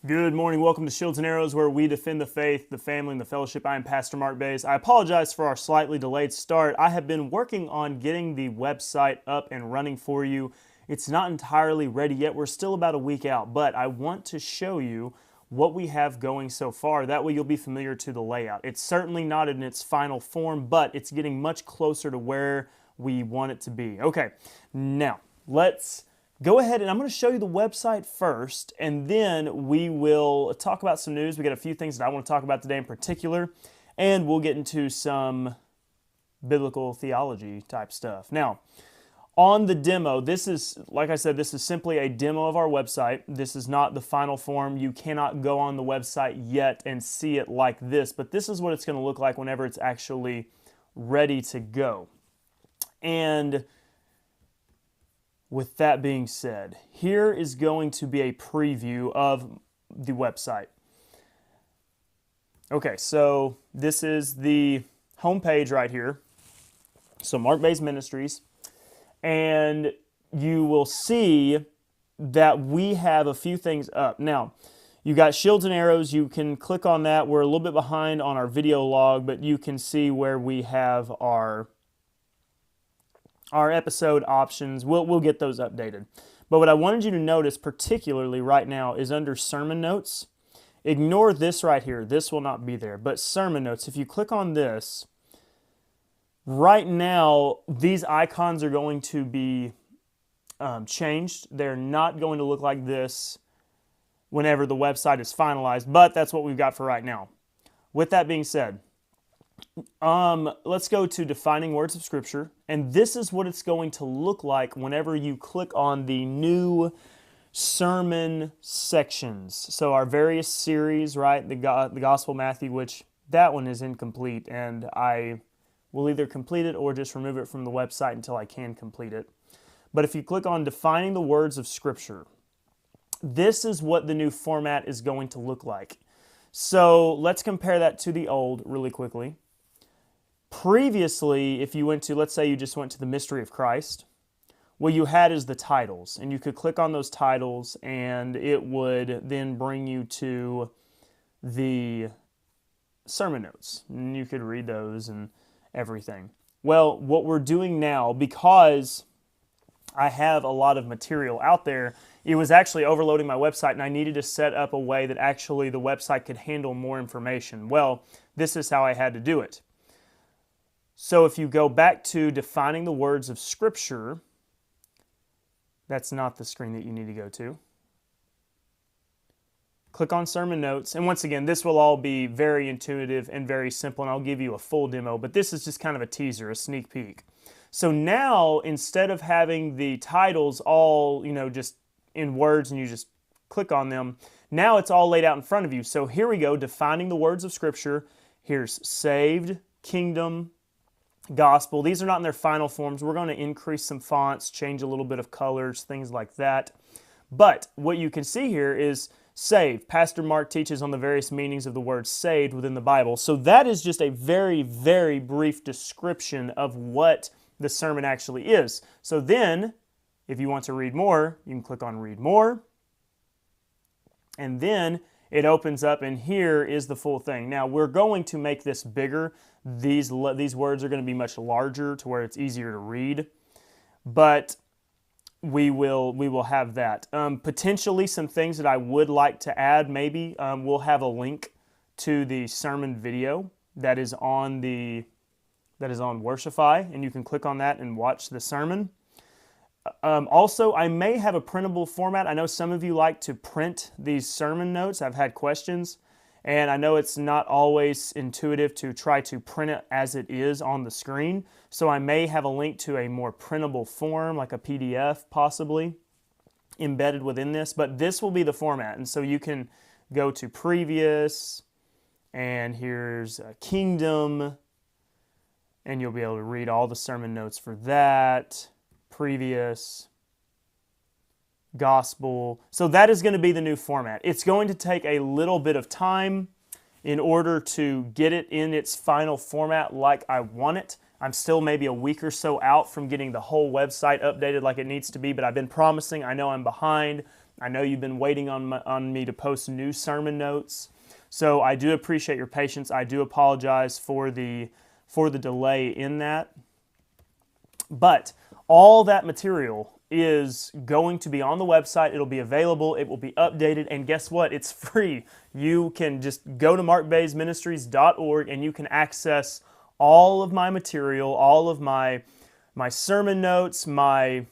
Good morning. Welcome to Shields and Arrows, where we defend the faith, the family, and the fellowship. I am Pastor Mark Baze. I apologize for our slightly delayed start. I have been working on getting the website up and running for you. It's not entirely ready yet. We're still about a week out, but I want to show you what we have going so far. That way you'll be familiar to the layout. It's certainly not in its final form, but it's getting much closer to where we want it to be. Okay, now let's go ahead and I'm going to show you the website first, and then we will talk about some news. We got a few things that I want to talk about today in particular, and we'll get into some biblical theology type stuff. Now, on the demo, this is, like I said, this is simply a demo of our website. This is not the final form. You cannot go on the website yet and see it like this, but this is what it's going to look like whenever it's actually ready to go. And with that being said, here is going to be a preview of the website. Okay, so this is the homepage right here. So Mark Baze Ministries. And you will see that we have a few things up. Now, you got Shields and Arrows. You can click on that. We're a little bit behind on our video log, but you can see where we have our episode options. We'll get those updated. But what I wanted you to notice particularly right now is under sermon notes. Ignore this right here. This will not be there. But sermon notes, if you click on this, right now these icons are going to be changed. They're not going to look like this whenever the website is finalized, but that's what we've got for right now. With that being said, let's go to defining words of Scripture, and this is what it's going to look like whenever you click on the new sermon sections. So our various series, right? The Gospel of Matthew, which that one is incomplete, and I will either complete it or just remove it from the website until I can complete it. But if you click on defining the words of Scripture, this is what the new format is going to look like. So let's compare that to the old really quickly. Previously, if you went to, let's say you just went to the Mystery of Christ, what you had is the titles, and you could click on those titles and it would then bring you to the sermon notes, and you could read those and everything. Well, what we're doing now, because I have a lot of material out there, it was actually overloading my website, and I needed to set up a way that actually the website could handle more information. Well, this is how I had to do it. So if you go back to defining the words of Scripture, that's not the screen that you need to go to. Click on Sermon Notes, and once again, this will all be very intuitive and very simple, and I'll give you a full demo, but this is just kind of a teaser, a sneak peek. So now, instead of having the titles all, just in words and you just click on them, now it's all laid out in front of you. So here we go, defining the words of Scripture. Here's saved, kingdom, gospel. These are not in their final forms. We're going to increase some fonts, change a little bit of colors, things like that. But what you can see here is saved. Pastor Mark teaches on the various meanings of the word saved within the Bible. So that is just a very, very brief description of what the sermon actually is. So then, if you want to read more, you can click on read more. And then it opens up, and here is the full thing. Now, we're going to make this bigger. These words are going to be much larger to where it's easier to read. But we will have that. Potentially some things that I would like to add, maybe. We'll have a link to the sermon video that is on Worshipify, and you can click on that and watch the sermon. Also, I may have a printable format. I know some of you like to print these sermon notes. I've had questions, and I know it's not always intuitive to try to print it as it is on the screen. So I may have a link to a more printable form, like a PDF possibly, embedded within this. But this will be the format, and so you can go to previous, and here's kingdom, and you'll be able to read all the sermon notes for that. Previous, gospel. So that is going to be the new format. It's going to take a little bit of time in order to get it in its final format like I want it. I'm still maybe a week or so out from getting the whole website updated like it needs to be, but I've been promising. I know I'm behind, I know you've been waiting on me to post new sermon notes. So I do appreciate your patience. I do apologize for the delay in that. But all that material is going to be on the website. It'll be available. It will be updated. And guess what? It's free. You can just go to markbazeministries.org and you can access all of my material, all of my sermon notes, my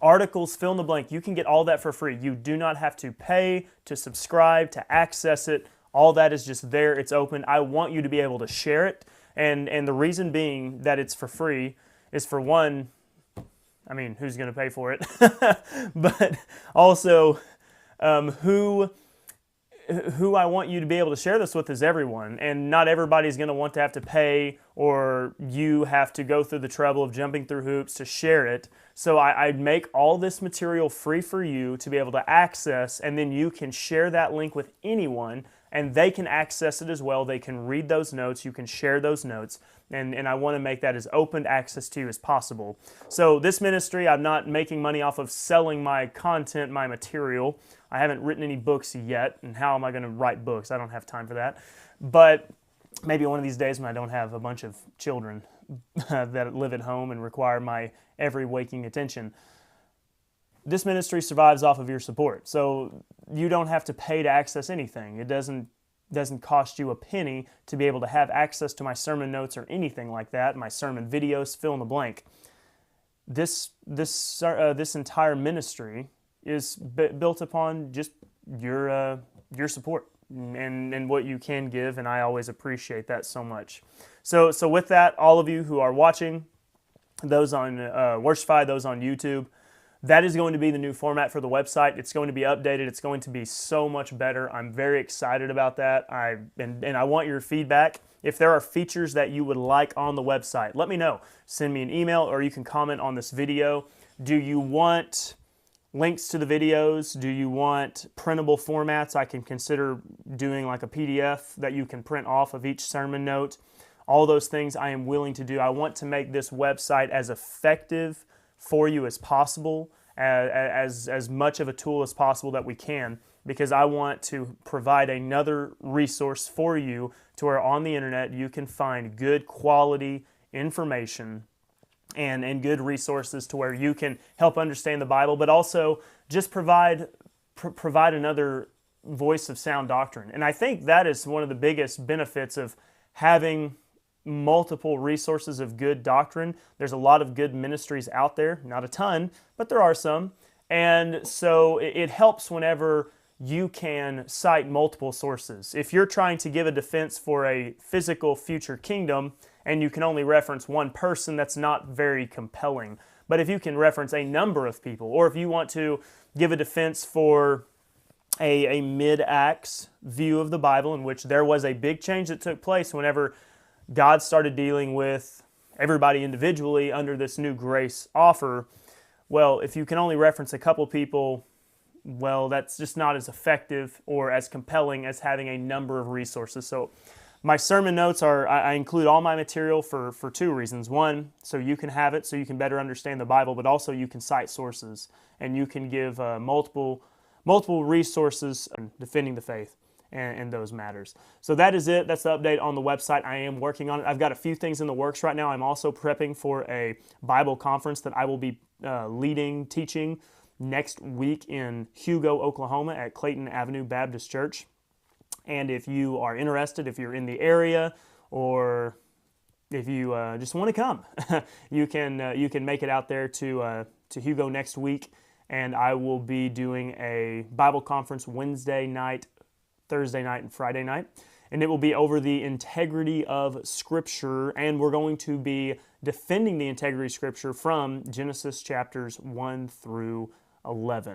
articles, fill in the blank. You can get all that for free. You do not have to pay to subscribe, to access it. All that is just there. It's open. I want you to be able to share it. And the reason being that it's for free is, for one, I mean, who's going to pay for it? But also, who I want you to be able to share this with is everyone. And not everybody's going to want to have to pay, or you have to go through the trouble of jumping through hoops to share it. So I make all this material free for you to be able to access, and then you can share that link with anyone, and they can access it as well. They can read those notes. You can share those notes. And I want to make that as open access to you as possible. So this ministry, I'm not making money off of selling my content, my material. I haven't written any books yet, and how am I going to write books? I don't have time for that. But maybe one of these days when I don't have a bunch of children that live at home and require my every waking attention. This ministry survives off of your support. So you don't have to pay to access anything. It doesn't cost you a penny to be able to have access to my sermon notes or anything like that, my sermon videos, fill in the blank. This entire ministry is built upon just your support and what you can give, and I always appreciate that so much. So with that, all of you who are watching, those on Worshipify, those on YouTube, that is going to be the new format for the website. It's going to be updated. It's going to be so much better. I'm very excited about that. And I want your feedback. If there are features that you would like on the website, let me know. Send me an email, or you can comment on this video. Do you want links to the videos? Do you want printable formats? I can consider doing like a PDF that you can print off of each sermon note. All those things I am willing to do. I want to make this website as effective for you as possible, as much of a tool as possible that we can, because I want to provide another resource for you to where on the internet you can find good quality information and good resources to where you can help understand the Bible, but also just provide another voice of sound doctrine. And I think that is one of the biggest benefits of having multiple resources of good doctrine. There's a lot of good ministries out there, not a ton, but there are some. And so it helps whenever you can cite multiple sources. If you're trying to give a defense for a physical future kingdom and you can only reference one person, that's not very compelling. But if you can reference a number of people, or if you want to give a defense for a mid-Acts view of the Bible in which there was a big change that took place whenever God started dealing with everybody individually under this new grace offer, well, if you can only reference a couple people, well, that's just not as effective or as compelling as having a number of resources. So my sermon notes I include all my material for two reasons. One, so you can have it, so you can better understand the Bible, but also you can cite sources and you can give multiple resources defending the faith and those matters. So that is it. That's the update on the website. I am working on it. I've got a few things in the works right now. I'm also prepping for a Bible conference that I will be teaching next week in Hugo, Oklahoma at Clayton Avenue Baptist Church. And if you are interested, if you're in the area, or if you just want to come, you can make it out there to Hugo next week. And I will be doing a Bible conference Wednesday night, Thursday night, and Friday night. And it will be over the integrity of Scripture, and we're going to be defending the integrity of Scripture from Genesis chapters 1 through 11.